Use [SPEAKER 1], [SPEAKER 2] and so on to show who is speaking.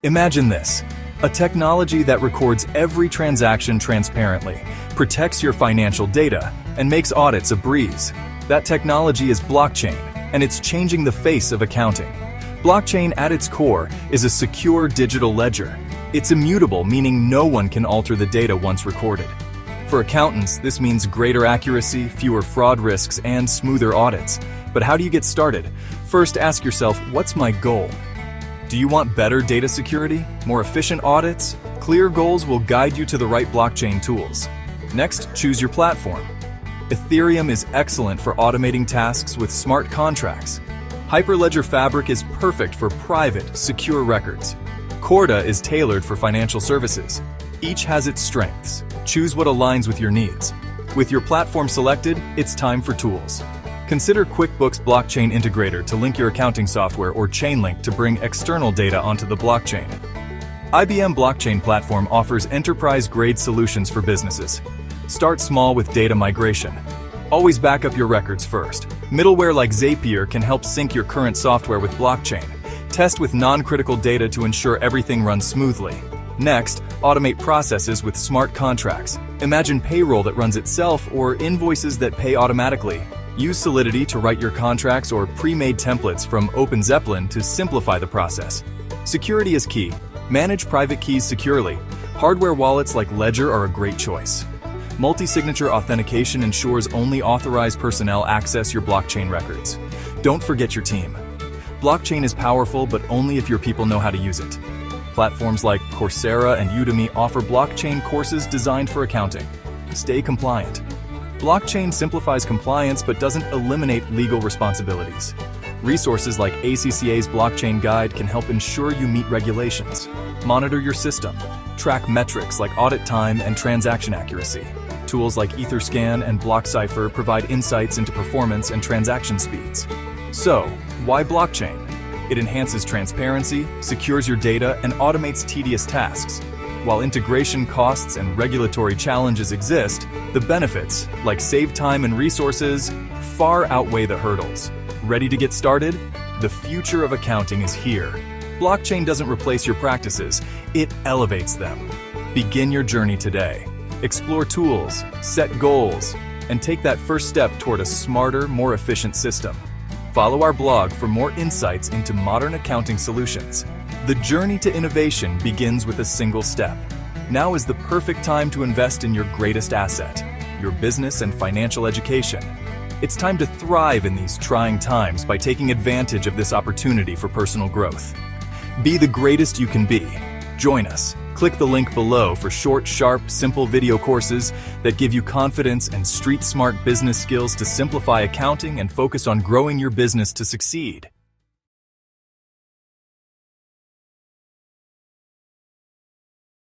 [SPEAKER 1] Imagine this, a technology that records every transaction transparently, protects your financial data, and makes audits a breeze. That technology is blockchain, and it's changing the face of accounting. Blockchain at its core is a secure digital ledger. It's immutable, meaning no one can alter the data once recorded. For accountants, this means greater accuracy, fewer fraud risks, and smoother audits. But how do you get started? First, ask yourself, what's my goal? Do you want better data security? More efficient audits? Clear goals will guide you to the right blockchain tools. Next, choose your platform. Ethereum is excellent for automating tasks with smart contracts. Hyperledger Fabric is perfect for private, secure records. Corda is tailored for financial services. Each has its strengths. Choose what aligns with your needs. With your platform selected, it's time for tools. Consider QuickBooks Blockchain Integrator to link your accounting software, or Chainlink to bring external data onto the blockchain. IBM Blockchain Platform offers enterprise-grade solutions for businesses. Start small with data migration. Always back up your records first. Middleware like Zapier can help sync your current software with blockchain. Test with non-critical data to ensure everything runs smoothly. Next, automate processes with smart contracts. Imagine payroll that runs itself or invoices that pay automatically. Use Solidity to write your contracts or pre-made templates from OpenZeppelin to simplify the process. Security is key. Manage private keys securely. Hardware wallets like Ledger are a great choice. Multi-signature authentication ensures only authorized personnel access your blockchain records. Don't forget your team. Blockchain is powerful, but only if your people know how to use it. Platforms like Coursera and Udemy offer blockchain courses designed for accounting. Stay compliant. Blockchain simplifies compliance but doesn't eliminate legal responsibilities. Resources like ACCA's blockchain guide can help ensure you meet regulations. Monitor your system. Track metrics like audit time and transaction accuracy. Tools like Etherscan and BlockCypher provide insights into performance and transaction speeds. So, why blockchain? It enhances transparency, secures your data, and automates tedious tasks. While integration costs and regulatory challenges exist, the benefits, like save time and resources, far outweigh the hurdles. Ready to get started? The future of accounting is here. Blockchain doesn't replace your practices, it elevates them. Begin your journey today. Explore tools, set goals, and take that first step toward a smarter, more efficient system. Follow our blog for more insights into modern accounting solutions. The journey to innovation begins with a single step. Now is the perfect time to invest in your greatest asset, your business and financial education. It's time to thrive in these trying times by taking advantage of this opportunity for personal growth. Be the greatest you can be. Join us. Click the link below for short, sharp, simple video courses that give you confidence and street-smart business skills to simplify accounting and focus on growing your business to succeed.